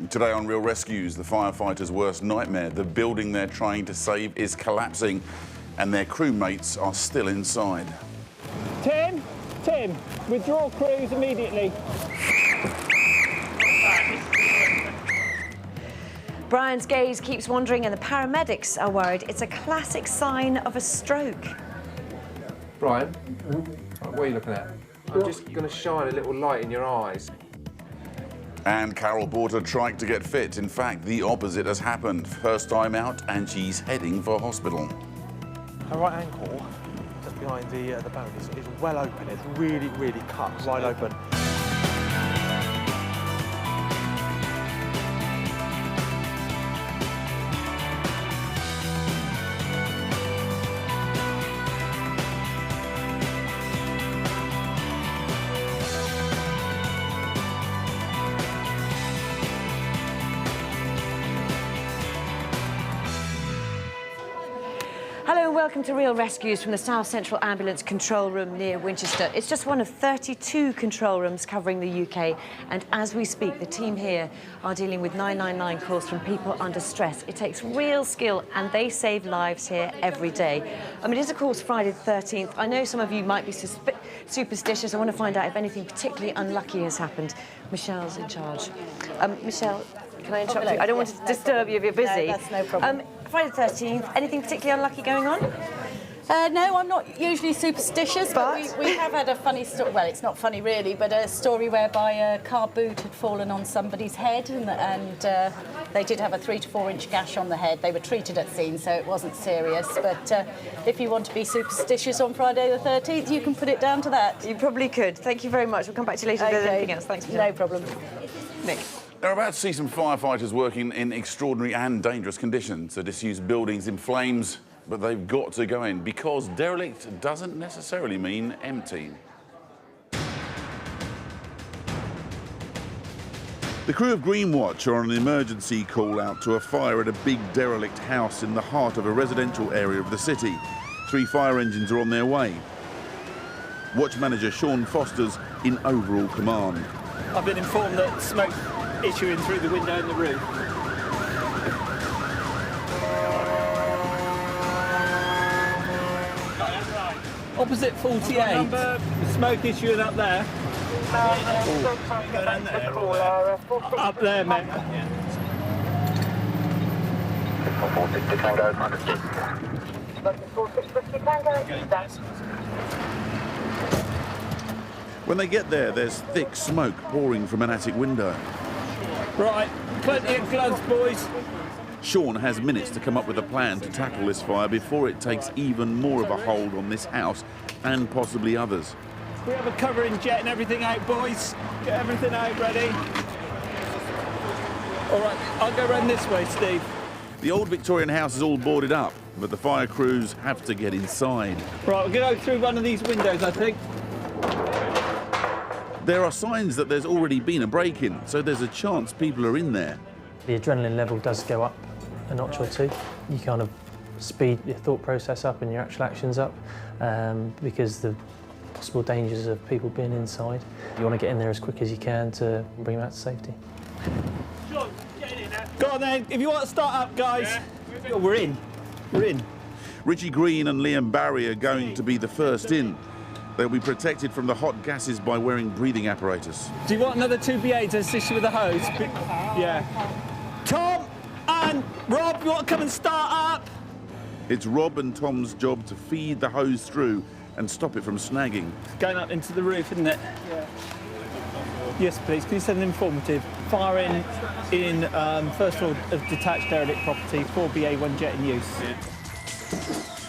Today on Real Rescues, the firefighters' worst nightmare. The building they're trying to save is collapsing and their crewmates are still inside. Tim, withdraw crews immediately. Brian's gaze keeps wandering and the paramedics are worried it's a classic sign of a stroke. Brian, what are you looking at? I'm just going to shine a little light in your eyes. And Carol bought a trike to get fit. In fact, the opposite has happened. First time out, and she's heading for hospital. Her right ankle, just behind the bone, is well open. It's really cut right open. Hello and welcome to Real Rescues from the South Central Ambulance Control Room near Winchester. It's just one of 32 control rooms covering the UK, and as we speak, the team here are dealing with 999 calls from people under stress. It takes real skill and they save lives here every day. I mean, it is of course Friday the 13th. I know some of you might be superstitious. I want to find out if anything particularly unlucky has happened. Michelle's in charge. Michelle, can I interrupt you? I don't want to disturb you if you're busy. No, that's no problem. Friday the 13th, anything particularly unlucky going on? No, I'm not usually superstitious, but we have had a funny story. Well, it's not funny really, but a story whereby a car boot had fallen on somebody's head, and they did have a 3 to 4 inch gash on the head. They were treated at scene, so it wasn't serious. But if you want to be superstitious on Friday the 13th, you can put it down to that. You probably could. Thank you very much. We'll come back to you later if there's anything else. Thanks, Michelle. No problem. Nick. They're about to see some firefighters working in extraordinary and dangerous conditions. The disused building's in flames, but they've got to go in because derelict doesn't necessarily mean empty. The crew of Greenwatch are on an emergency call out to a fire at a big derelict house in the heart of a residential area of the city. 3 fire engines are on their way. Watch manager Sean Foster's in overall command. I've been informed that smoke issuing through the window in the roof. Opposite 48. Smoke issuing up there. Go down there. Up there, mate. When they get there, there's thick smoke pouring from an attic window. Right, plenty of gloves, boys. Sean has minutes to come up with a plan to tackle this fire before it takes even more of a hold on this house and possibly others. We have a covering jet and everything out, boys. Get everything out ready. All right, I'll go round this way, Steve. The old Victorian house is all boarded up, but the fire crews have to get inside. Right, we're going to go through one of these windows, I think. There are signs that there's already been a break-in, so there's a chance people are in there. The adrenaline level does go up a notch or two. You kind of speed your thought process up and your actual actions up because the possible dangers of people being inside. You want to get in there as quick as you can to bring them out to safety. Sean, get in there. Go on then, if you want to start up, guys. Yeah. We're in. Richie Green and Liam Barry are going to be the first in. They'll be protected from the hot gases by wearing breathing apparatus. Do you want another 2BA to assist you with the hose? Yeah. Tom and Rob, you want to come and start up? It's Rob and Tom's job to feed the hose through and stop it from snagging. Going up into the roof, isn't it? Yeah. Yes, please. Can you send an informative? Firing in first floor of detached derelict property, 4BA1 jet in use.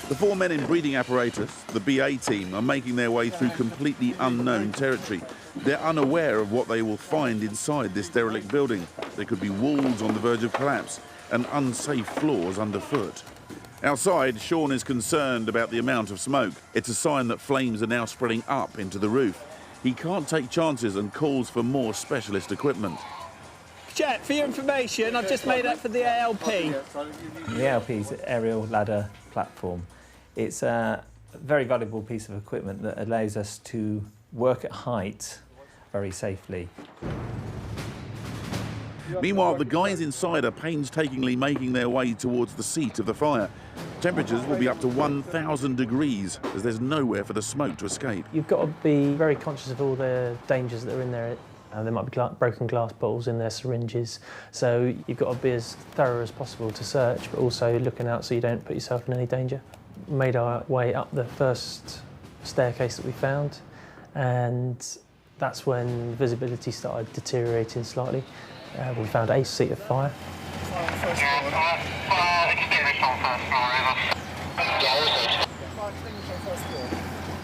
The 4 men in breathing apparatus, the BA team, are making their way through completely unknown territory. They're unaware of what they will find inside this derelict building. There could be walls on the verge of collapse and unsafe floors underfoot. Outside, Sean is concerned about the amount of smoke. It's a sign that flames are now spreading up into the roof. He can't take chances and calls for more specialist equipment. Jet, for your information, I've just made up for the ALP. The ALP is an aerial ladder platform. It's a very valuable piece of equipment that allows us to work at height very safely. Meanwhile, the guys inside are painstakingly making their way towards the seat of the fire. Temperatures will be up to 1,000 degrees as there's nowhere for the smoke to escape. You've got to be very conscious of all the dangers that are in there. There might be broken glass bottles in there, syringes, so you've got to be as thorough as possible to search, but also looking out so you don't put yourself in any danger. Made our way up the first staircase that we found, and that's when visibility started deteriorating slightly. We found a seat of fire.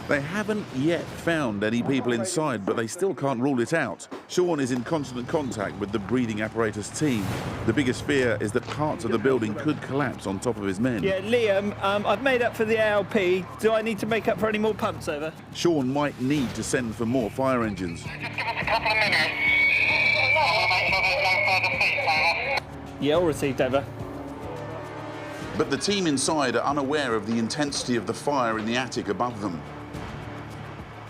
They haven't yet found any people inside, but they still can't rule it out. Sean is in constant contact with the breathing apparatus team. The biggest fear is that parts of the building could collapse on top of his men. Yeah, Liam, I've made up for the ALP. Do I need to make up for any more pumps, over? Sean might need to send for more fire engines. Just give us a couple of minutes. Yeah, all received, over. But the team inside are unaware of the intensity of the fire in the attic above them.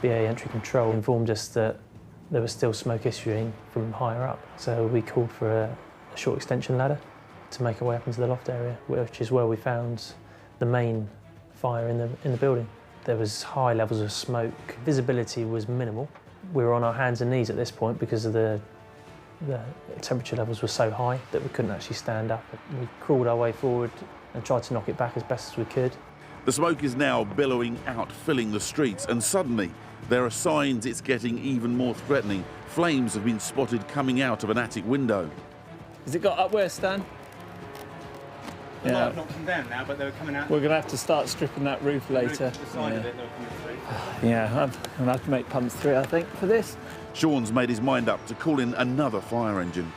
BA entry control informed us that there was still smoke issuing from higher up, so we called for a short extension ladder to make our way up into the loft area, which is where we found the main fire in the building. There was high levels of smoke. Visibility was minimal. We were on our hands and knees at this point because of the temperature levels were so high that we couldn't actually stand up. We crawled our way forward and tried to knock it back as best as we could. The smoke is now billowing out, filling the streets, and suddenly there are signs it's getting even more threatening. Flames have been spotted coming out of an attic window. Has it got up where, Stan? They might have knocked them down now, but they were coming out. We're going to have to start stripping that roof later. The side of it, they were coming through. Yeah, I'm going to have to make pumps through, I think, for this. Sean's made his mind up to call in another fire engine.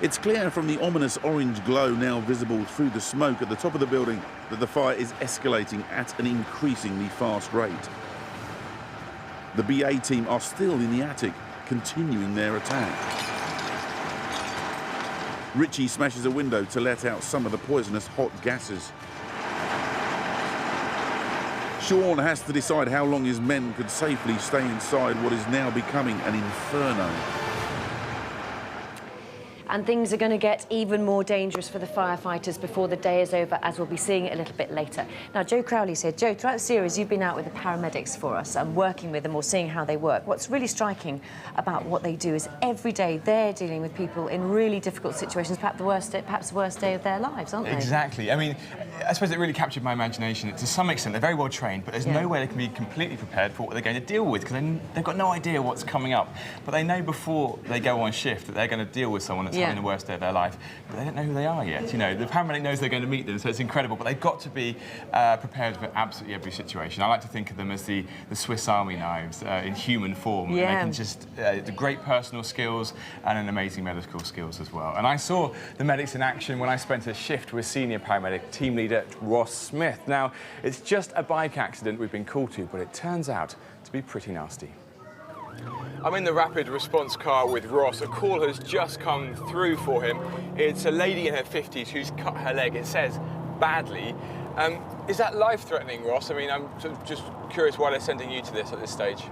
It's clear from the ominous orange glow now visible through the smoke at the top of the building that the fire is escalating at an increasingly fast rate. The BA team are still in the attic, continuing their attack. Richie smashes a window to let out some of the poisonous hot gases. Sean has to decide how long his men could safely stay inside what is now becoming an inferno. And things are going to get even more dangerous for the firefighters before the day is over, as we'll be seeing it a little bit later. Now, Joe Crowley's here. Joe, throughout the series, you've been out with the paramedics for us and working with them or seeing how they work. What's really striking about what they do is every day they're dealing with people in really difficult situations, perhaps the worst day of their lives, aren't they? Exactly. I mean, I suppose it really captured my imagination. To some extent, they're very well trained, but there's no way they can be completely prepared for what they're going to deal with, because they've got no idea what's coming up. But they know before they go on shift that they're going to deal with someone that's having the worst day of their life, but they don't know who they are yet. You know, the paramedic knows they're going to meet them, so it's incredible, but they've got to be prepared for absolutely every situation. I like to think of them as the Swiss Army knives in human form. Yeah. And they can just, the great personal skills and an amazing medical skills as well. And I saw the medics in action when I spent a shift with senior paramedic team leader Ross Smith. Now, it's just a bike accident we've been called to, but it turns out to be pretty nasty. I'm in the rapid response car with Ross. A call has just come through for him. It's a lady in her 50s who's cut her leg, it says, badly. Is that life-threatening, Ross? I mean, I'm just curious why they're sending you to this at this stage.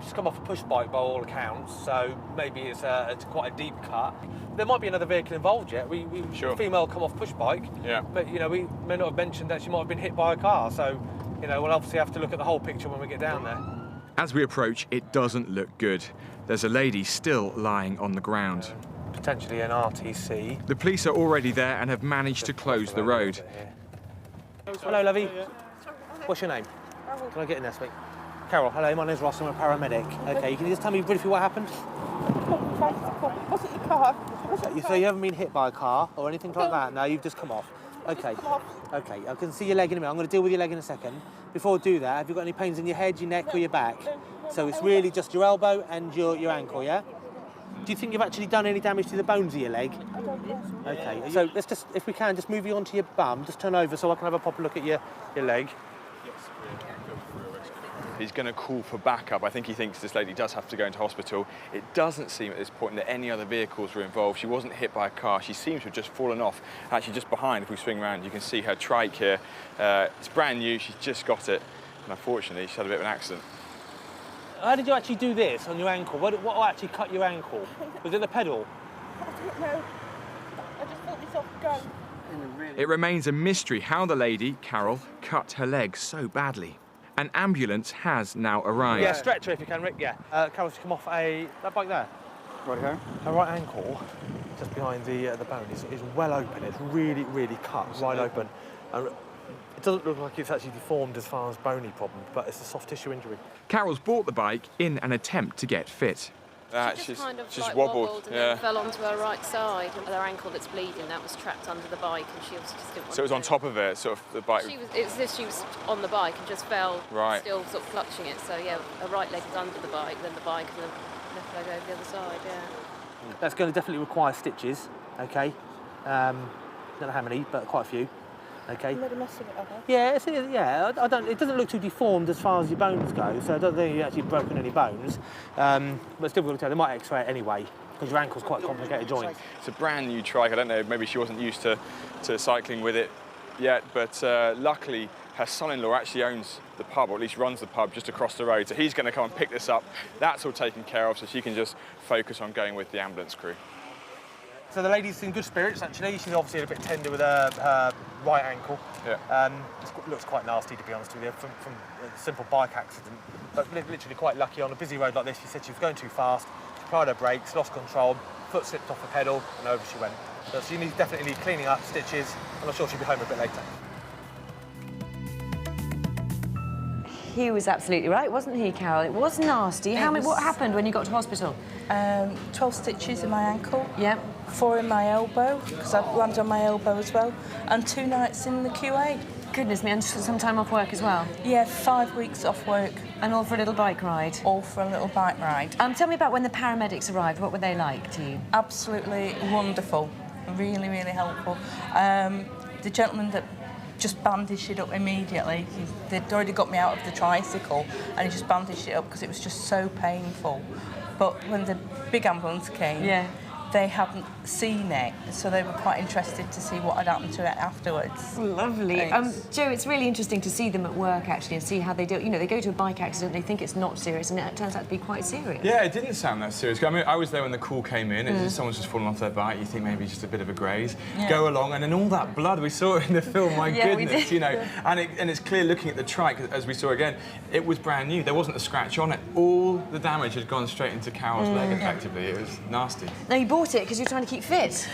Just come off a push bike by all accounts, so maybe it's quite a deep cut. There might be another vehicle involved yet. Sure. Female come off push bike, but you know, we may not have mentioned that she might have been hit by a car, so you know, we'll obviously have to look at the whole picture when we get down there. As we approach, it doesn't look good. There's a lady still lying on the ground. Potentially an RTC. The police are already there and have managed to close the road. Hello, lovey. What's your name? Can I get in there, sweet? Carol, hello, my name's Ross, I'm a paramedic. Okay, can you just tell me briefly what happened? Wasn't your car? So you haven't been hit by a car or anything like that? No, you've just come off. Okay. Okay, I can see your leg in a minute. I'm going to deal with your leg in a second. Before I do that, have you got any pains in your head, your neck or your back? So it's really just your elbow and your ankle, yeah? Do you think you've actually done any damage to the bones of your leg? Okay, so let's just, if we can, just move you onto your bum. Just turn over so I can have a proper look at your leg. He's going to call for backup. I think he thinks this lady does have to go into hospital. It doesn't seem at this point that any other vehicles were involved. She wasn't hit by a car. She seems to have just fallen off. Actually, just behind, if we swing around, you can see her trike here. It's brand new. She's just got it. And unfortunately, she's had a bit of an accident. How did you actually do this on your ankle? What actually cut your ankle? Was it the pedal? don't know. I just felt myself go. It remains a mystery how the lady, Carol, cut her leg so badly. An ambulance has now arrived. Yeah, stretcher if you can, Rick, yeah. Carol's come off that bike there. Right here. Her right ankle, just behind the bone, is well open. It's really, really cut, wide open. And it doesn't look like it's actually deformed as far as bony problem, but it's a soft tissue injury. Carol's bought the bike in an attempt to get fit. She's kind of like wobbled and then fell onto her right side. And her ankle that's bleeding, that was trapped under the bike, and she obviously just didn't want to. So it was on top of it, sort of the bike? It was as if she was on the bike and just fell, right. Still sort of clutching it. So yeah, her right leg was under the bike, then the bike, and the left leg over the other side, yeah. That's going to definitely require stitches, okay? Don't know how many, but quite a few. Okay. You made a mess of it, have I? Yeah, it doesn't look too deformed as far as your bones go, so I don't think you've actually broken any bones. But still, we'll tell they might X-ray it anyway, because your ankle's quite a complicated joint. It's a brand new trike. I don't know, maybe she wasn't used to cycling with it yet, but luckily her son-in-law actually owns the pub, or at least runs the pub just across the road, so he's going to come and pick this up. That's all taken care of, so she can just focus on going with the ambulance crew. So the lady's in good spirits, actually. She's obviously a bit tender with her right ankle. Yeah. It looks quite nasty, to be honest with you, from a simple bike accident. But literally quite lucky on a busy road like this. She said she was going too fast, she applied her brakes, lost control, foot slipped off the pedal, and over she went. So she definitely needs cleaning up, stitches, and I'm sure she'll be home a bit later. He was absolutely right, wasn't he, Carol? It was nasty. What happened when you got to hospital? 12 stitches in my ankle. Yep. 4 in my elbow, because I landed on my elbow as well, and 2 nights in the QA. Goodness me, and some time off work as well? Yeah, 5 weeks off work. And all for a little bike ride? All for a little bike ride. Tell me about when the paramedics arrived. What were they like to you? Absolutely wonderful. Really, really helpful. The gentleman that just bandaged it up immediately. They'd already got me out of the tricycle and he just bandaged it up because it was just so painful. But when the big ambulance came, they hadn't seen it, so they were quite interested to see what had happened to it afterwards. Lovely. Jo, it's really interesting to see them at work, actually, and see how they do. You know, they go to a bike accident, they think it's not serious, and it turns out to be quite serious. Yeah, it didn't sound that serious. I mean, I was there when the call came in, and someone's just fallen off their bike, you think maybe just a bit of a graze. Yeah. Go along, and then all that blood, we saw it in the film, my goodness, you know. And it's clear looking at the trike, as we saw again, it was brand new. There wasn't a scratch on it. All the damage had gone straight into Carol's leg, effectively. It was nasty. Now, you bought it because you're trying to keep fit.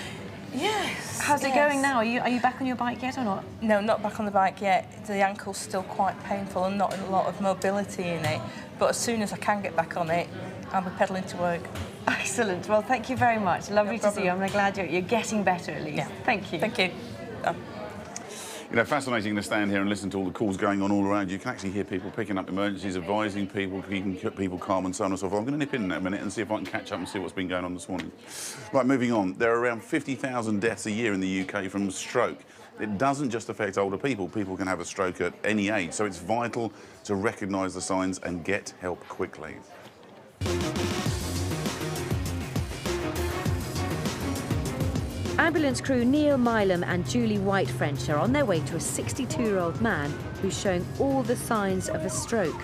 Yes. How's it going now? Are you back on your bike yet or not? No, not back on the bike yet. The ankle's still quite painful and not a lot of mobility in it. But as soon as I can get back on it, I'll be pedalling to work. Excellent. Well, thank you very much. Lovely to see you. I'm glad you're getting better at least. Yeah. Thank you. Thank you. You know, fascinating to stand here and listen to all the calls going on all around you. You can actually hear people picking up emergencies, advising people, keeping people calm and so on and so forth. I'm going to nip in a minute and see if I can catch up and see what's been going on this morning. Right, moving on. There are around 50,000 deaths a year in the UK from stroke. It doesn't just affect older people. People can have a stroke at any age, so it's vital to recognise the signs and get help quickly. Ambulance crew Neil Milam and Julie White-French are on their way to a 62-year-old man who's showing all the signs of a stroke.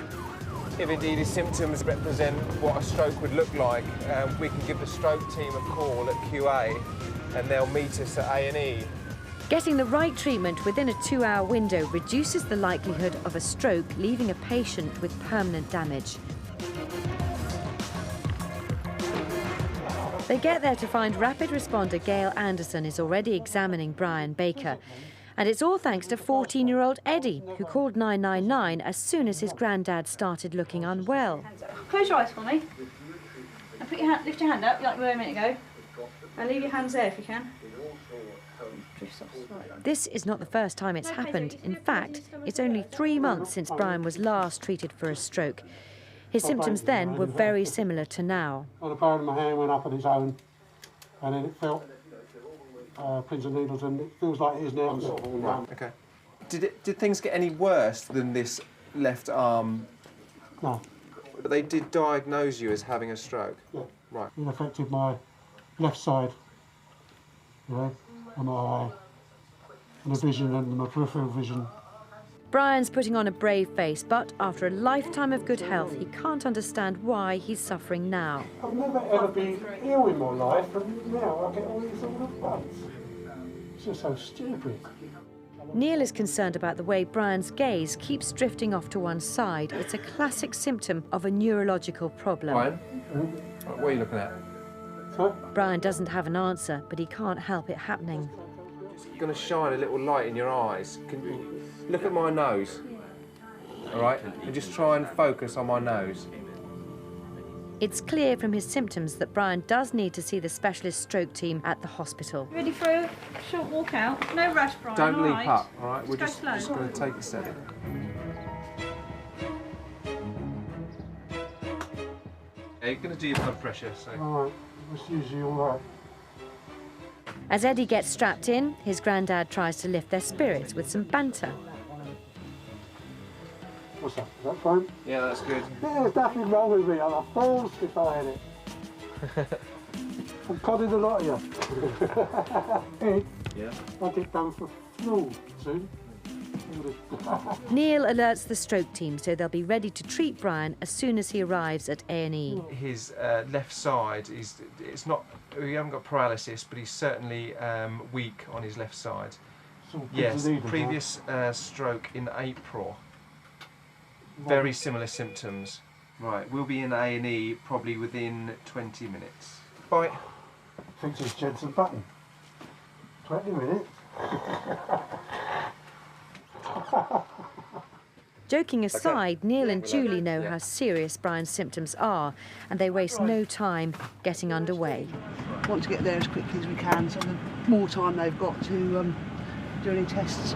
If indeed his symptoms represent what a stroke would look like, we can give the stroke team a call at QA and they'll meet us at A&E. Getting the right treatment within a 2-hour window reduces the likelihood of a stroke, leaving a patient with permanent damage. They get there to find rapid responder Gail Anderson is already examining Brian Baker. And it's all thanks to 14-year-old Eddie, who called 999 as soon as his granddad started looking unwell. Close your eyes for me. And lift your hand up, like we were a minute ago. And leave your hands there if you can. This is not the first time it's happened. In fact, it's only 3 months since Brian was last treated for a stroke. His symptoms then were very similar to now. And the bone of my hand went up on its own, and then it felt pins and needles, and it feels like it is now. Okay. Did things get any worse than this left arm? No. But they did diagnose you as having a stroke? Yeah. Right. It affected my left side, you know, and my eye, and the vision and my peripheral vision. Brian's putting on a brave face, but after a lifetime of good health, he can't understand why he's suffering now. I've never ever been ill in my life, and now I get all these all at once. It's just so stupid. Neil is concerned about the way Brian's gaze keeps drifting off to one side. It's a classic symptom of a neurological problem. Brian, what are you looking at? Sorry? Brian doesn't have an answer, but he can't help it happening. It's going to shine a little light in your eyes. Can you look at my nose? All right, and just try and focus on my nose. It's clear from his symptoms that Brian does need to see the specialist stroke team at the hospital. Ready for a short walk out? No rush, Brian. Don't leap right? up, all right? We're Go just slow. going to take it steady. Yeah, you're going to do your blood pressure, so... All right, it's usually all right. As Eddie gets strapped in, his granddad tries to lift their spirits with some banter. What's that? Is that fine? Yeah, that's good. Yeah, there's nothing wrong with me. I'm a fool if I had it. I'm conning a lot of you. Ed, yeah? I'll get done for flu soon. Neil alerts the stroke team so they'll be ready to treat Brian as soon as he arrives at A&E. His left side is, it's not, we haven't got paralysis, but he's certainly weak on his left side. Yes, previous stroke in April. Very similar symptoms. Right, we'll be in A&E probably within 20 minutes. Bye. Fix this Jensen button. 20 minutes. Joking aside, Neil and Julie know how serious Brian's symptoms are, and they waste no time getting underway. We want to get there as quickly as we can, so the more time they've got to do any tests.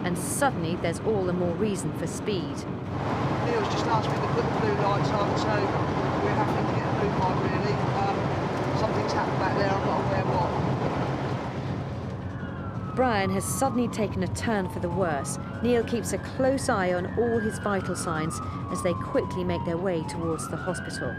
And suddenly there's all the more reason for speed. Neil's just asked me to put the blue lights on, so we're having to get a blue light really. Something's happened back there, I'm not aware what. Brian has suddenly taken a turn for the worse. Neil keeps a close eye on all his vital signs as they quickly make their way towards the hospital.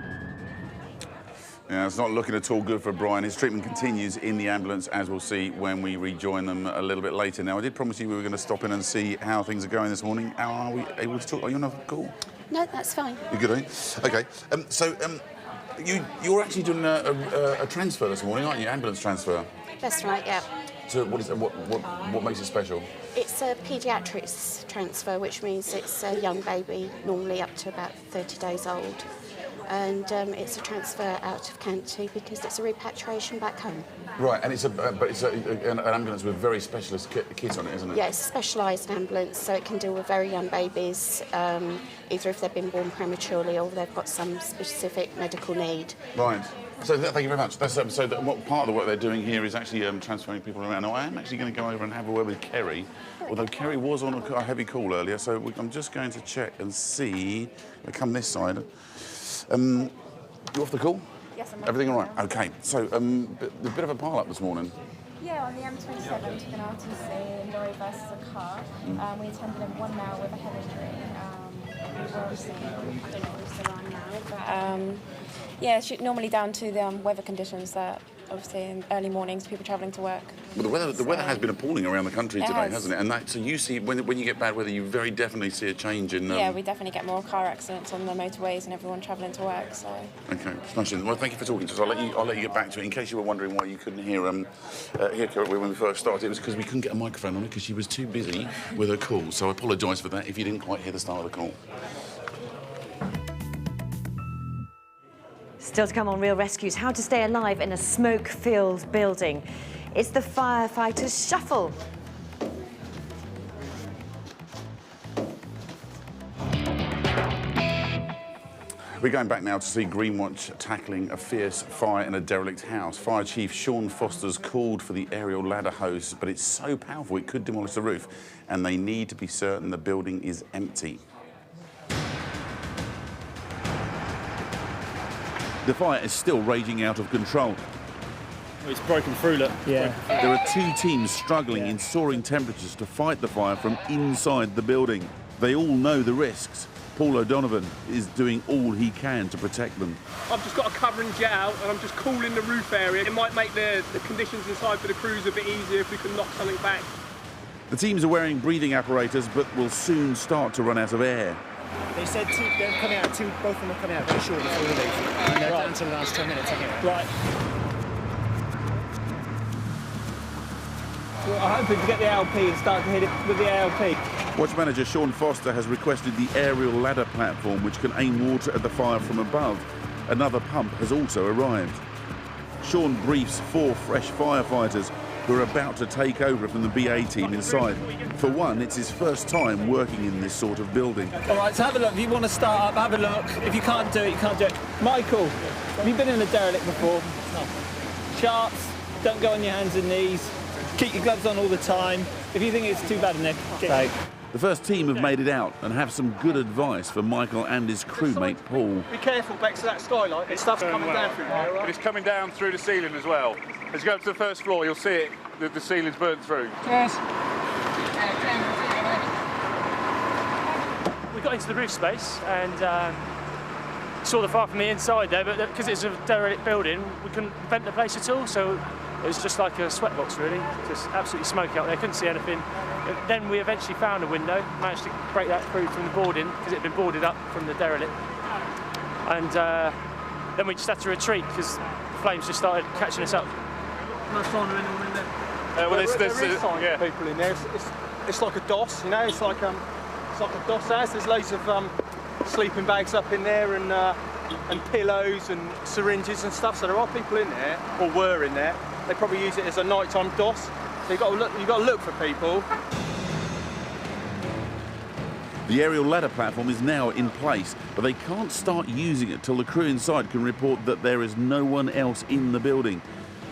Yeah, it's not looking at all good for Brian. His treatment continues in the ambulance, as we'll see when we rejoin them a little bit later. Now, I did promise you we were going to stop in and see how things are going this morning. How are we able to talk? Are you on a call? No, that's fine. You're good, eh? OK. You're actually doing a transfer this morning, aren't you? Ambulance transfer. That's right, yeah. So what makes it special? It's a paediatrics transfer, which means it's a young baby, normally up to about 30 days old. And it's a transfer out of county because it's a repatriation back home. Right, and it's an ambulance with very specialist kit on it, isn't it? Yeah, it's a specialised ambulance, so it can deal with very young babies, either if they've been born prematurely or they've got some specific medical need. Right. So thank you very much. That's, so what part of the work they're doing here is actually transferring people around. Now, I am actually going to go over and have a word with Kerry, although Kerry was on a heavy call earlier, so I'm just going to check and see. I'll come this side. You off the call? Yes, I'm Everything all right? OK. So, a bit of a pile-up this morning. Yeah, on the M27, took an RTC, lorry versus a car. We attended him 1 mile with a head injury. We were obviously, I don't know who's around now, but yeah, it's normally down to the weather conditions that obviously in early mornings, people travelling to work. Well, the weather has been appalling around the country today, hasn't it? And so you see, when you get bad weather, you very definitely see a change in... Yeah, we definitely get more car accidents on the motorways and everyone travelling to work, so... OK, smashing. Well, thank you for talking to us. I'll let you get back to it. In case you were wondering why you couldn't hear Kerry when we first started, it was because we couldn't get a microphone on her because she was too busy with her call. So I apologise for that if you didn't quite hear the start of the call. Still to come on Real Rescues, how to stay alive in a smoke-filled building. It's the firefighters' shuffle. We're going back now to see Greenwatch tackling a fierce fire in a derelict house. Fire Chief Sean Foster's called for the aerial ladder hose, but it's so powerful it could demolish the roof, and they need to be certain the building is empty. The fire is still raging out of control. It's broken through, look. Yeah. There are two teams struggling in soaring temperatures to fight the fire from inside the building. They all know the risks. Paul O'Donovan is doing all he can to protect them. I've just got a covering jet out and I'm just cooling the roof area. It might make the conditions inside for the crews a bit easier if we can knock something back. The teams are wearing breathing apparatus, but will soon start to run out of air. They said they're coming out, both of them are coming out very short before we leave. And they're down to the last 10 minutes anyway. Right. Well, I'm hoping to get the ALP and start to hit it with the ALP. Watch manager Sean Foster has requested the aerial ladder platform, which can aim water at the fire from above. Another pump has also arrived. Sean briefs 4 fresh firefighters who are about to take over from the BA team inside. For one, it's his first time working in this sort of building. All right, so have a look. If you want to start up, have a look. If you can't do it, you can't do it. Michael, have you been in a derelict before? No. Sharps, don't go on your hands and knees. Keep your gloves on all the time. If you think it's too bad in there, get out. The first team have made it out and have some good advice for Michael and his crewmate Paul. Be careful back to that skylight. It's stuff's coming down through there, right? But it's coming down through the ceiling as well. As you go up to the first floor, you'll see it, the ceiling's burnt through. Cheers. We got into the roof space and saw the fire from the inside there, but because it's a derelict building, we couldn't vent the place at all, so it was just like a sweatbox really, just absolutely smoky out there, couldn't see anything. Then we eventually found a window, managed to break that through from the boarding, because it had been boarded up from the derelict. And then we just had to retreat, because the flames just started catching us up. No sign of anyone in there. Well, there is sign of people in there. It's like a DOS, you know, it's like a DOS house. There's loads of sleeping bags up in there and pillows and syringes and stuff, so there are people in there, or were in there. They probably use it as a nighttime DOS. So you've got to look for people. The aerial ladder platform is now in place, but they can't start using it till the crew inside can report that there is no one else in the building.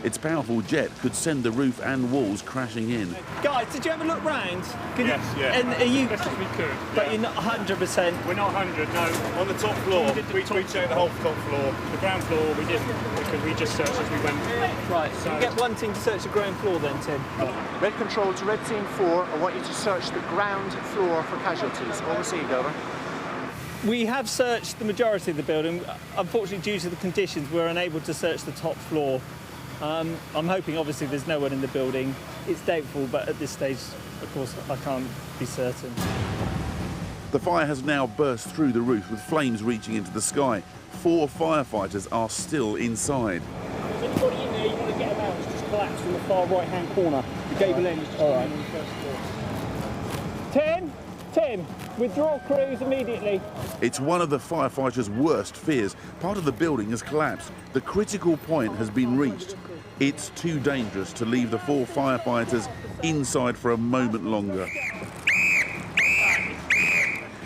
Its powerful jet could send the roof and walls crashing in. Guys, did you ever look round? Yes, yeah. And are you? Best as we could. But you're not 100%. We're not 100, no. On the top floor, we checked the whole top floor. The ground floor we didn't, because we just searched as we went. Right, so you get one team to search the ground floor then, Tim. Red Control to Red Team 4, I want you to search the ground floor for casualties. All received, over. We have searched the majority of the building. Unfortunately, due to the conditions, we're unable to search the top floor. I'm hoping, obviously, there's no one in the building. It's doubtful, but at this stage, of course, I can't be certain. The fire has now burst through the roof with flames reaching into the sky. 4 firefighters are still inside. If there's anybody in there you want to get them out, it's just collapse from the far right-hand corner. The gable end is just on the first floor. Tim, withdraw crews immediately. It's one of the firefighters' worst fears. Part of the building has collapsed. The critical point has been reached. It's too dangerous to leave the 4 firefighters inside for a moment longer.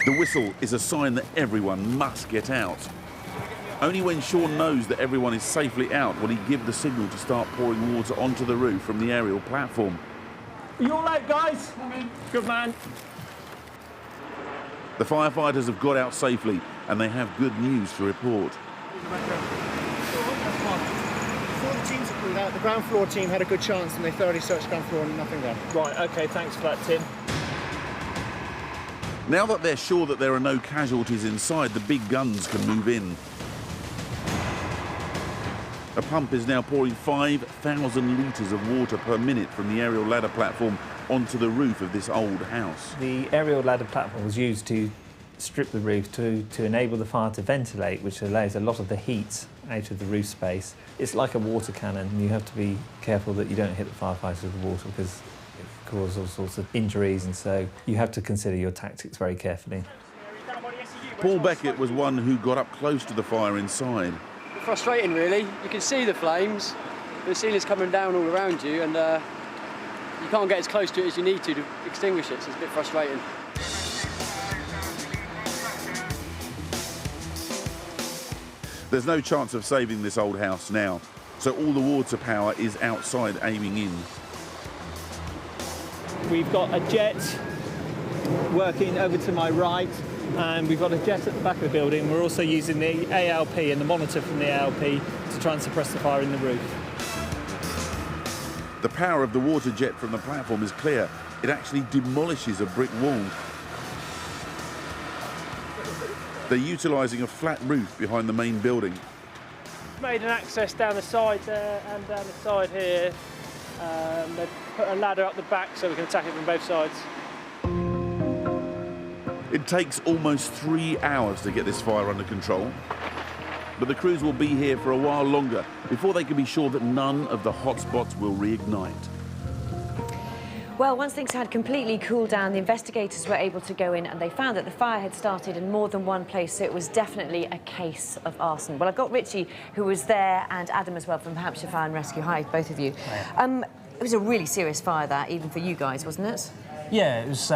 The whistle is a sign that everyone must get out. Only when Sean knows that everyone is safely out will he give the signal to start pouring water onto the roof from the aerial platform. Are you all out, guys? Good man. The firefighters have got out safely and they have good news to report. Before the teams pulled out, the ground floor team had a good chance and they thoroughly searched the ground floor and nothing there. Right, OK, thanks for that, Tim. Now that they're sure that there are no casualties inside, the big guns can move in. A pump is now pouring 5,000 litres of water per minute from the aerial ladder platform onto the roof of this old house. The aerial ladder platform was used to strip the roof to enable the fire to ventilate, which allows a lot of the heat out of the roof space. It's like a water cannon. You have to be careful that you don't hit the firefighters with the water because it causes all sorts of injuries, and so you have to consider your tactics very carefully. Paul Beckett was one who got up close to the fire inside. Frustrating, really. You can see the flames, the ceiling's coming down all around you, and you can't get as close to it as you need to extinguish it, so it's a bit frustrating. There's no chance of saving this old house now, so all the water power is outside aiming in. We've got a jet working over to my right, and we've got a jet at the back of the building. We're also using the ALP and the monitor from the ALP to try and suppress the fire in the roof. The power of the water jet from the platform is clear. It actually demolishes a brick wall. They're utilising a flat roof behind the main building. Made an access down the side there and down the side here. They've put a ladder up the back so we can attack it from both sides. It takes almost 3 hours to get this fire under control. But the crews will be here for a while longer before they can be sure that none of the hotspots will reignite. Well, once things had completely cooled down, the investigators were able to go in and they found that the fire had started in more than one place, so it was definitely a case of arson. Well, I've got Richie, who was there, and Adam as well from Hampshire Fire and Rescue. Hi, both of you. It was a really serious fire, that, even for you guys, wasn't it? Yeah, it was...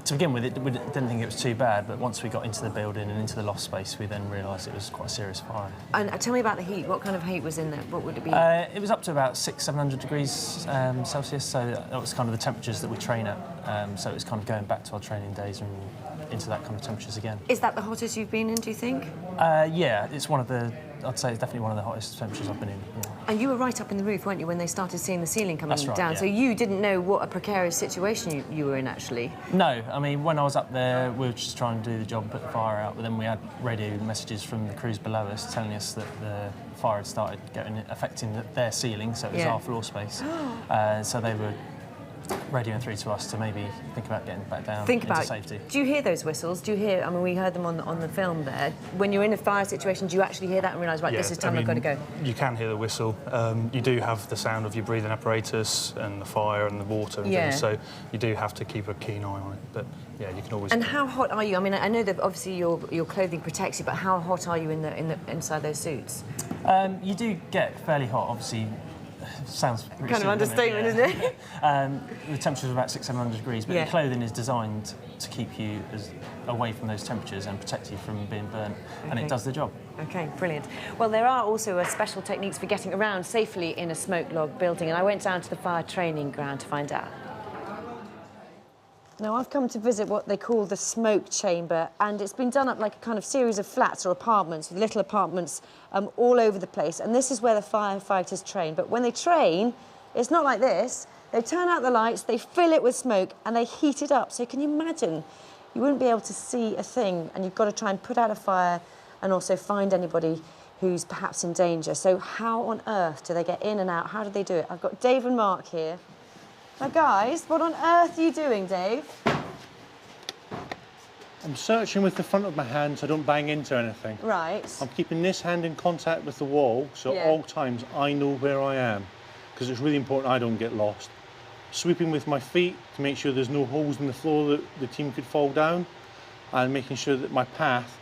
To begin with, we didn't think it was too bad, but once we got into the building and into the loft space, we then realised it was quite a serious fire. And tell me about the heat. What kind of heat was in there? What would it be? It was up to about 600-700 degrees Celsius, so that was kind of the temperatures that we train at. So it was kind of going back to our training days and into that kind of temperatures again. Is that the hottest you've been in, do you think? Yeah, it's one of the... I'd say it's definitely one of the hottest temperatures I've been in. Yeah. And you were right up in the roof, weren't you, when they started seeing the ceiling coming That's right, down? yeah. So you didn't know what a precarious situation you were in, actually? No, I mean, when I was up there, we were just trying to do the job and put the fire out, but then we had radio messages from the crews below us telling us that the fire had started affecting their ceiling, so it was our floor space. So they were radioing through to us to maybe think about getting back down into safety. Do you hear those whistles? Do you hear, I mean, we heard them on the film there. When you're in a fire situation, do you actually hear that and realise, right, this is time I've got to go? You can hear the whistle. You do have the sound of your breathing apparatus and the fire and the water and things, so you do have to keep a keen eye on it. But yeah, you can always... And how hot are you? I mean, I know that obviously your clothing protects you, but how hot are you inside those suits? You do get fairly hot, obviously. Sounds kind of understatement, isn't it? The temperature is about 600-700 degrees, but the clothing is designed to keep you away from those temperatures and protect you from being burnt, and it does the job. Okay, brilliant. Well, there are also special techniques for getting around safely in a smoke-log building, and I went down to the fire training ground to find out. Now, I've come to visit what they call the smoke chamber, and it's been done up like a kind of series of flats or apartments, little apartments all over the place, and this is where the firefighters train. But when they train, it's not like this. They turn out the lights, they fill it with smoke, and they heat it up. So can you imagine? You wouldn't be able to see a thing, and you've got to try and put out a fire and also find anybody who's perhaps in danger. So how on earth do they get in and out? How do they do it? I've got Dave and Mark here. Now, guys, what on earth are you doing, Dave? I'm searching with the front of my hand so I don't bang into anything. Right. I'm keeping this hand in contact with the wall, so at all times I know where I am, because it's really important I don't get lost. Sweeping with my feet to make sure there's no holes in the floor that the team could fall down, and making sure that my path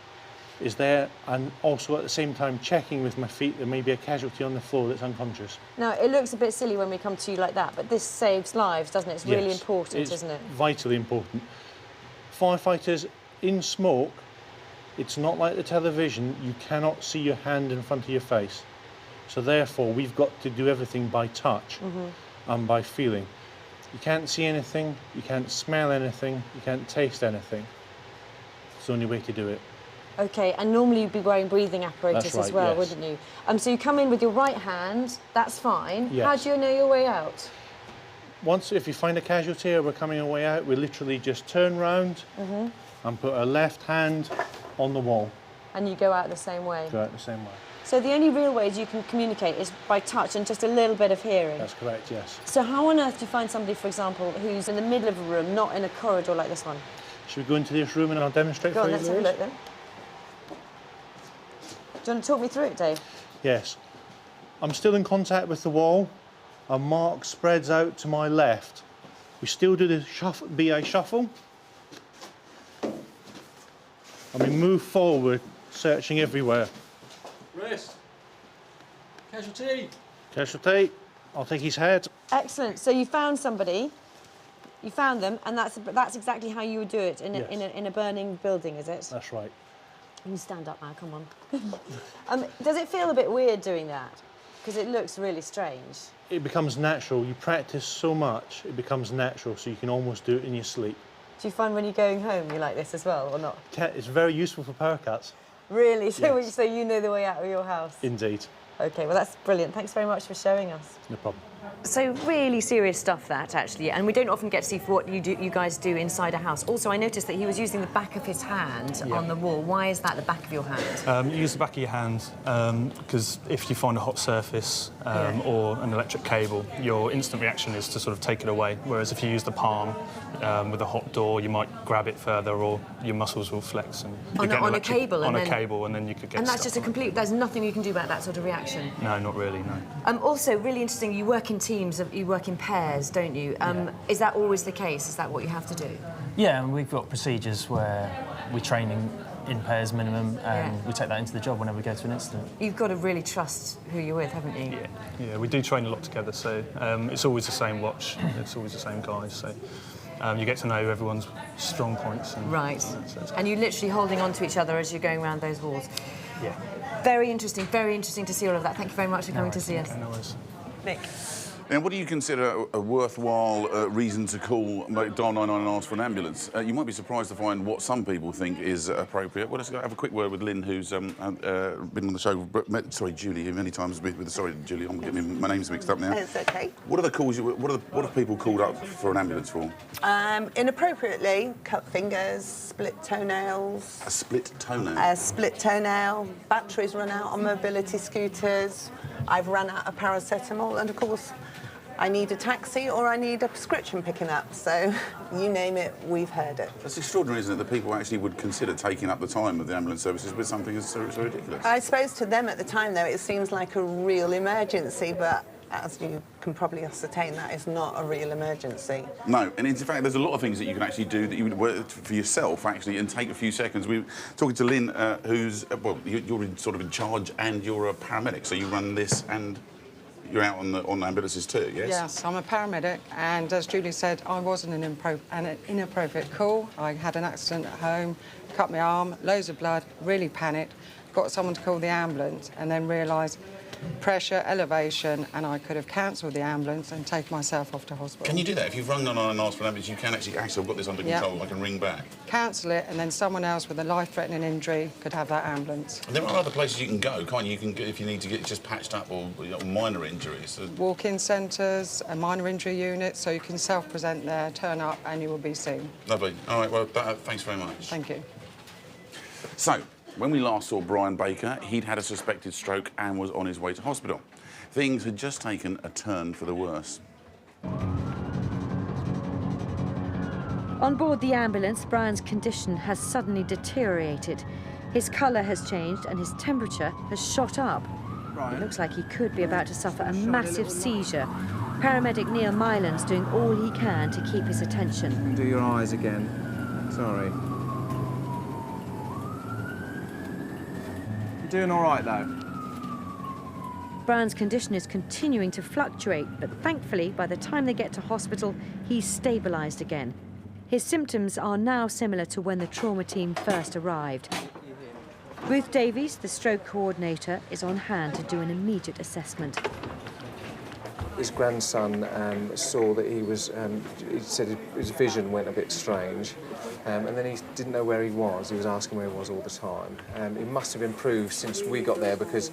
is there, and also at the same time checking with my feet there may be a casualty on the floor that's unconscious. Now, it looks a bit silly when we come to you like that, but this saves lives, doesn't it? It's really important, isn't it? Vitally important. Firefighters in smoke, it's not like the television, you cannot see your hand in front of your face. So therefore, we've got to do everything by touch and by feeling. You can't see anything, you can't smell anything, you can't taste anything. It's the only way to do it. OK, and normally you'd be wearing breathing apparatus That's as well, yes. wouldn't you? So you come in with your right hand, that's fine. Yes. How do you know your way out? Once, if you find a casualty or we're coming our way out, we literally just turn round and put our left hand on the wall. And you go out the same way? Go out the same way. So the only real ways you can communicate is by touch and just a little bit of hearing? That's correct, yes. So how on earth do you find somebody, for example, who's in the middle of a room, not in a corridor like this one? Should we go into this room and I'll demonstrate Go for on, you, let's have a Louise? look then. Do you want to talk me through it, Dave? Yes. I'm still in contact with the wall, and Mark spreads out to my left. We still do the BA shuffle. And we move forward, searching everywhere. Rest. Casualty. Casualty. I'll take his head. Excellent. So you found somebody, you found them, and that's exactly how you would do it in a burning building, is it? That's right. You can stand up now, come on. Does it feel a bit weird doing that? Because it looks really strange. It becomes natural. You practice so much, it becomes natural, so you can almost do it in your sleep. Do you find when you're going home you like this as well, or not? It's very useful for power cuts. Really? So, Yes. so you know the way out of your house? Indeed. OK, well, that's brilliant. Thanks very much for showing us. No problem. So really serious stuff, that, actually, and we don't often get to see what you guys do inside a house. Also, I noticed that he was using the back of his hand on the wall. Why is that the back of your hand? You use the back of your hand because if you find a hot surface or an electric cable, your instant reaction is to sort of take it away, whereas if you use the palm with a hot door, you might grab it further or your muscles will flex. And on a cable? On a cable, and then you could get And that's just a complete... There's nothing you can do about that sort of reaction? No, not really, no. Also, really interesting, you work in teams, you work in pairs, don't you? Is that always the case? Is that what you have to do? Yeah, and we've got procedures where we train in pairs minimum, and we take that into the job whenever we go to an incident. You've got to really trust who you're with, haven't you? Yeah, we do train a lot together, so it's always the same watch, it's always the same guys, so you get to know everyone's strong points. Right. And you're literally holding on to each other as you're going around those walls. Yeah. Very interesting to see all of that. Thank you very much for coming to see us. No worries. Nick. And what do you consider a worthwhile reason to call dial 999 and ask for an ambulance? You might be surprised to find what some people think is appropriate. Well, let's go have a quick word with Lynn, who's been on the show. Sorry, Julie, who many times sorry, Julie, I'm getting my names mixed up now. It's okay. What are the calls? What have people called up for an ambulance for? Inappropriately cut fingers, split toenails. A split toenail. A split toenail. Batteries run out on mobility scooters. I've run out of paracetamol, and of course, I need a taxi or I need a prescription picking up. So, you name it, we've heard it. That's extraordinary, isn't it, that people actually would consider taking up the time of the ambulance services with something so ridiculous? I suppose to them at the time, though, it seems like a real emergency, but as you can probably ascertain, that is not a real emergency. No, and in fact, there's a lot of things that you can actually do that you would work for yourself, actually, and take a few seconds. We were talking to Lynn, who's, well, you're sort of in charge and you're a paramedic, so you run this and you're out on ambulances too, yes? Yes, I'm a paramedic, and as Julie said, I was an inappropriate call. I had an accident at home, cut my arm, loads of blood, really panicked, got someone to call the ambulance, and then realised pressure, elevation, and I could have cancelled the ambulance and taken myself off to hospital. Can you do that? If you've rung 999 and asked for an ambulance, you can actually I've got this under control, I can ring back. Cancel it, and then someone else with a life-threatening injury could have that ambulance. And there are other places you can go, can't you? You can if you need to get just patched up or minor injuries. Walk-in centres, a minor injury unit, so you can self-present there, turn up, and you will be seen. Lovely. All right, well, thanks very much. Thank you. So, when we last saw Brian Baker, he'd had a suspected stroke and was on his way to hospital. Things had just taken a turn for the worse. On board the ambulance, Brian's condition has suddenly deteriorated. His colour has changed and his temperature has shot up. It looks like he could be about to suffer a massive seizure. Paramedic Neil Mylan's doing all he can to keep his attention. Do your eyes again. Sorry. You're doing all right, though. Brian's condition is continuing to fluctuate, but thankfully, by the time they get to hospital, he's stabilised again. His symptoms are now similar to when the trauma team first arrived. Ruth Davies, the stroke coordinator, is on hand to do an immediate assessment. His grandson saw that he was, he said his vision went a bit strange, and then he didn't know where he was. He was asking where he was all the time. It must have improved since we got there because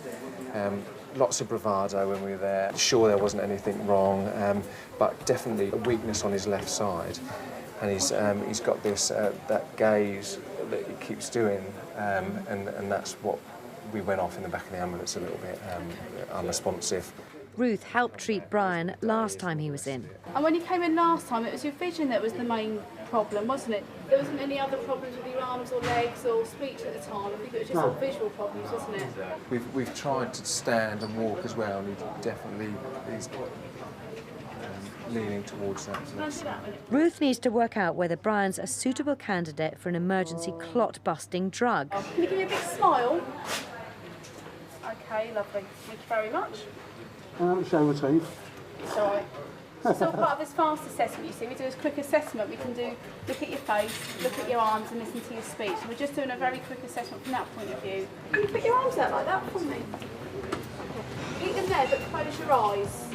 lots of bravado when we were there. Sure, there wasn't anything wrong, but definitely a weakness on his left side. And he's got this, that gaze that he keeps doing, and that's what we went off in the back of the ambulance a little bit, unresponsive. Ruth helped treat Brian last time he was in. And when you came in last time, it was your vision that was the main problem, wasn't it? There wasn't any other problems with your arms or legs or speech at the time. I think it was just all visual problems, wasn't it? We've tried to stand and walk as well, and he definitely is leaning towards that. Ruth needs to work out whether Brian's a suitable candidate for an emergency clot-busting drug. Can you give me a big smile? OK, lovely. Thank you very much. Show the teeth. It's all right. It's all part of this fast assessment, you see. We do this quick assessment. We can do look at your face, look at your arms and listen to your speech. And we're just doing a very quick assessment from that point of view. Can you put your arms out like that for me? Keep them there, but close your eyes.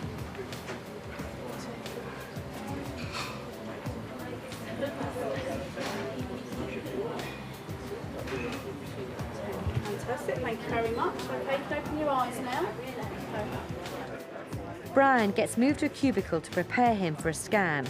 Fantastic, thank you very much. OK, you can open your eyes now. Brian gets moved to a cubicle to prepare him for a scan.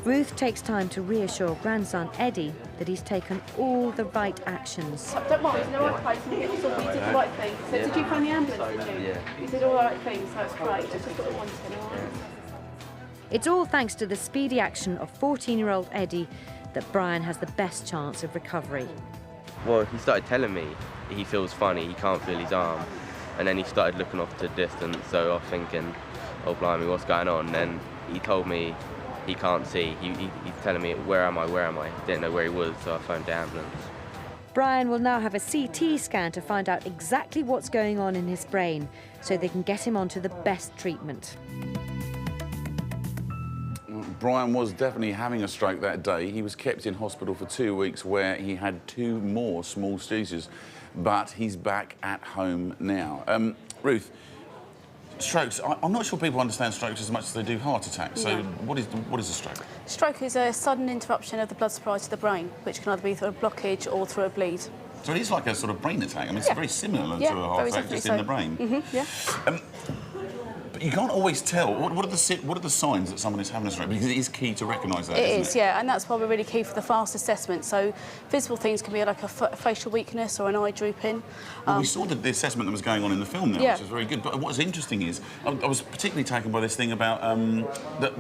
Ruth takes time to reassure grandson Eddie that he's taken all the right actions. Don't worry, it's in the right place and you did the right thing. So did you phone the ambulance, did you? Yeah. You did all the right things, so it's great. It's just what we wanted, all right? It's all thanks to the speedy action of 14-year-old Eddie that Brian has the best chance of recovery. Well, he started telling me he feels funny, he can't feel his arm. And then he started looking off to the distance, so I was thinking, oh blimey, what's going on? And then he told me he can't see. He's telling me, where am I? He didn't know where he was, so I phoned the ambulance. Brian will now have a CT scan to find out exactly what's going on in his brain so they can get him onto the best treatment. Brian was definitely having a stroke that day. He was kept in hospital for 2 weeks where he had 2 more small seizures, but he's back at home now. Ruth, strokes, I'm not sure people understand strokes as much as they do heart attacks. So what is a stroke? Stroke is a sudden interruption of the blood supply to the brain, which can either be through a blockage or through a bleed. So it is like a sort of brain attack. I mean, it's very similar to a heart attack, just in the brain. Mm-hmm, yeah. But you can't always tell. What are the signs that someone is having a stroke? Because it is key to recognise that, isn't it? Yeah, and that's why we're really key for the fast assessment. So visible things can be like a facial weakness or an eye drooping. Well, we saw the assessment that was going on in the film there, which was very good. But what's interesting is, I was particularly taken by this thing about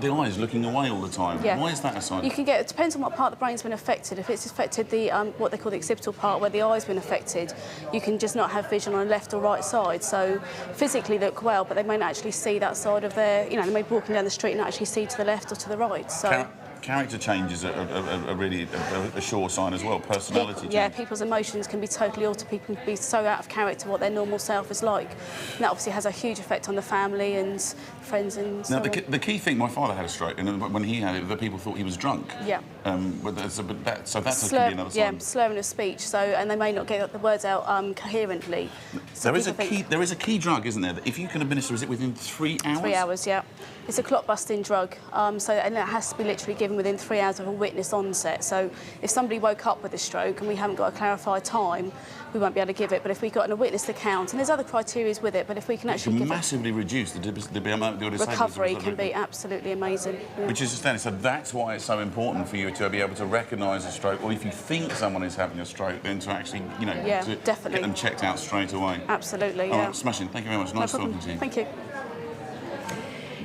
the eyes looking away all the time. Yeah. Why is that a sign? You can get, it depends on what part of the brain's been affected. If it's affected the, what they call the occipital part, where the eye's been affected, you can just not have vision on the left or right side. So physically they look well, but they may not actually see that side of their, you know, they may be walking down the street and not actually see to the left or to the right. So character changes are really a sure sign as well, personality change. Yeah, people's emotions can be totally altered. People can be so out of character what their normal self is like. And that obviously has a huge effect on the family and friends and so on. The key thing, my father had a stroke, and when he had it, the people thought he was drunk. Yeah. So that's could be another sign. Yeah, slurring of speech, so, and they may not get the words out coherently. So there is a key drug, isn't there, that if you can administer, is it within 3 hours? 3 hours, yeah. It's a clot-busting drug, and it has to be literally given within 3 hours of a witness onset. So if somebody woke up with a stroke and we haven't got a clarified time, we won't be able to give it. But if we've got a witness account, and there's other criteria with it, but if we can actually give massively reduce the amount of recovery can be absolutely amazing. Yeah. Which is standard. So that's why it's so important for you to be able to recognise a stroke, or if you think someone is having a stroke, then to actually, you know, definitely get them checked out straight away. Absolutely, All right, smashing. Thank you very much. Nice talking to you. Thank you.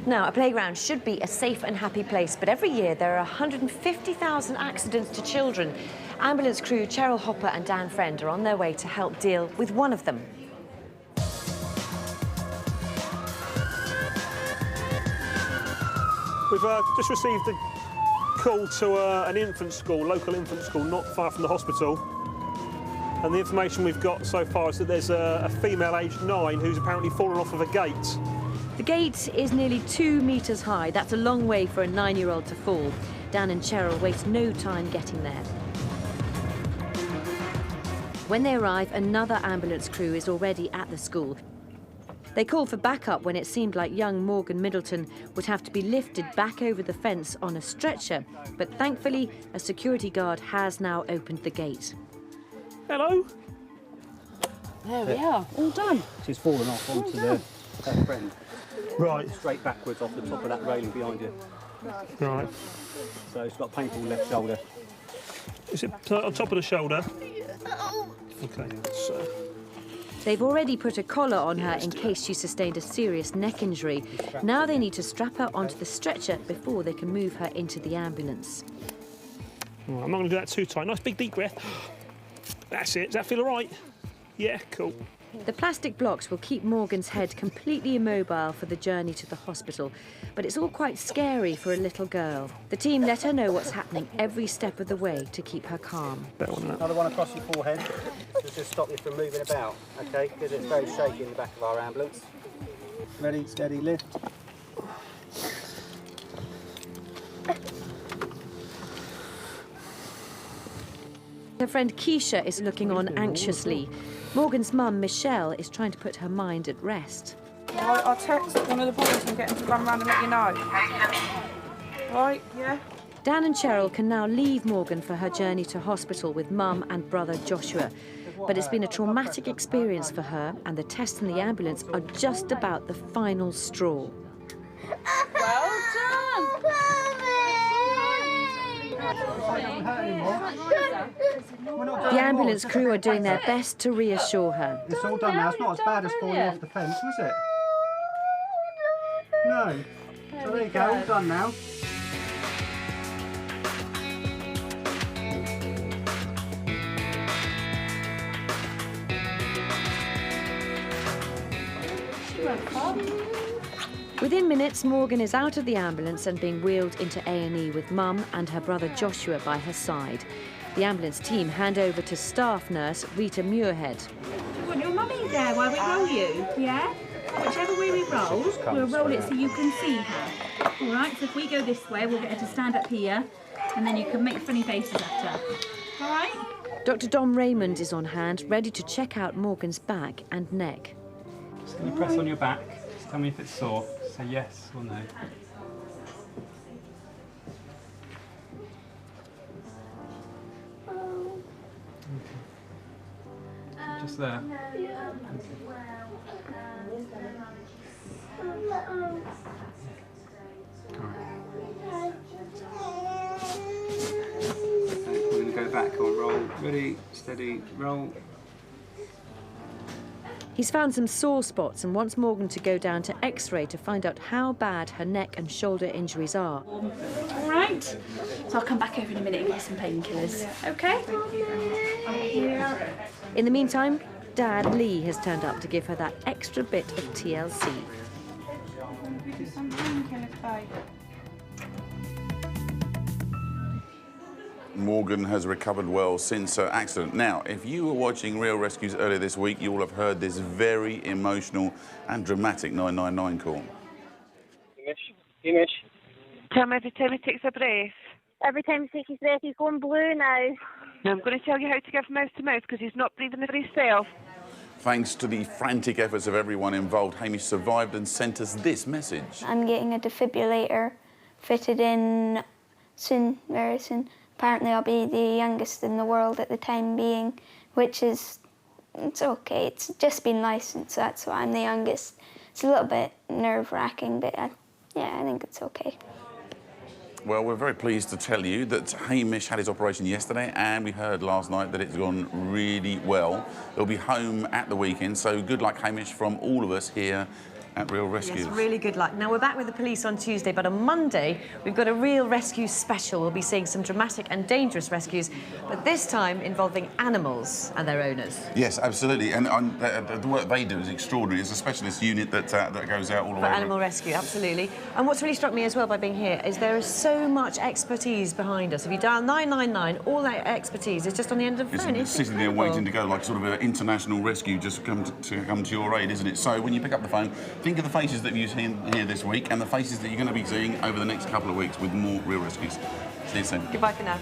Now, a playground should be a safe and happy place, but every year there are 150,000 accidents to children. Ambulance crew Cheryl Hopper and Dan Friend are on their way to help deal with one of them. We've just received a call to an infant school, local infant school, not far from the hospital. And the information we've got so far is that there's a female aged 9 who's apparently fallen off of a gate. The gate is nearly 2 metres high. That's a long way for a 9-year-old to fall. Dan and Cheryl waste no time getting there. When they arrive, another ambulance crew is already at the school. They called for backup when it seemed like young Morgan Middleton would have to be lifted back over the fence on a stretcher, but thankfully a security guard has now opened the gate. Hello. There we are, all done. She's fallen off onto her friend. Right. Straight backwards off the top of that railing behind you. Right. So it's got a painful left shoulder. Is it on top of the shoulder? Okay, so... They've already put a collar on her in case she sustained a serious neck injury. Now they need to strap her onto the stretcher before they can move her into the ambulance. Right, I'm not going to do that too tight. Nice big deep breath. That's it. Does that feel all right? Yeah, cool. The plastic blocks will keep Morgan's head completely immobile for the journey to the hospital, but it's all quite scary for a little girl. The team let her know what's happening every step of the way to keep her calm. Another one across your forehead to just stop you from moving about, okay? Because it's very shaky in the back of our ambulance. Ready, steady, lift. Her friend Keisha is looking on anxiously. Morgan's mum, Michelle, is trying to put her mind at rest. I'll text one of the boys and get them to run around and let you know. Right, yeah? Dan and Cheryl can now leave Morgan for her journey to hospital with mum and brother Joshua. But it's been a traumatic experience for her, and the tests in the ambulance are just about the final straw. The ambulance crew are doing their best to reassure her. It's all done now. It's not as bad as falling off the fence, was it? No. So there you go, all done now. Within minutes, Morgan is out of the ambulance and being wheeled into A&E with Mum and her brother Joshua by her side. The ambulance team hand over to staff nurse Rita Muirhead. You want your mummy there while we roll you, yeah? Whichever way we roll, we'll roll it so you can see her. All right, so if we go this way, we'll get her to stand up here, and then you can make funny faces at her. All right? Dr. Dom Raymond is on hand, ready to check out Morgan's back and neck. Just can you press on your back? Just tell me if it's sore. Say yes or no. Just there. We're going to go back on roll. Ready, steady, roll. He's found some sore spots and wants Morgan to go down to X-ray to find out how bad her neck and shoulder injuries are. All right. So I'll come back over in a minute and get some painkillers. Okay? In the meantime, Dad Lee has turned up to give her that extra bit of TLC. Some painkillers, babe. Morgan has recovered well since her accident. Now, if you were watching Real Rescues earlier this week, you will have heard this very emotional and dramatic 999 call. Image. Tell me every time he takes a breath. Every time he takes his breath, he's going blue now. Now I'm going to tell you how to give mouth to mouth because he's not breathing for himself. Thanks to the frantic efforts of everyone involved, Hamish survived and sent us this message. I'm getting a defibrillator fitted in soon, very soon. Apparently I'll be the youngest in the world at the time being, which is, it's okay. It's just been licensed, so that's why I'm the youngest. It's a little bit nerve-wracking, but yeah, I think it's okay. Well, we're very pleased to tell you that Hamish had his operation yesterday, and we heard last night that it's gone really well. He'll be home at the weekend, so good luck, Hamish, from all of us here at Real Rescues. Yes, really good luck. Now, we're back with the police on Tuesday, but on Monday, we've got a Real Rescue special. We'll be seeing some dramatic and dangerous rescues, but this time involving animals and their owners. Yes, absolutely. And the work they do is extraordinary. It's a specialist unit that goes out all the way. For animal rescue, absolutely. And what's really struck me as well by being here is there is so much expertise behind us. If you dial 999, all that expertise is just on the end of the phone. It's sitting there waiting to go, like sort of an international rescue just come to your aid, isn't it? So when you pick up the phone, think of the faces that you've seen here this week and the faces that you're going to be seeing over the next couple of weeks with more Real Rescues. See you soon. Goodbye for now.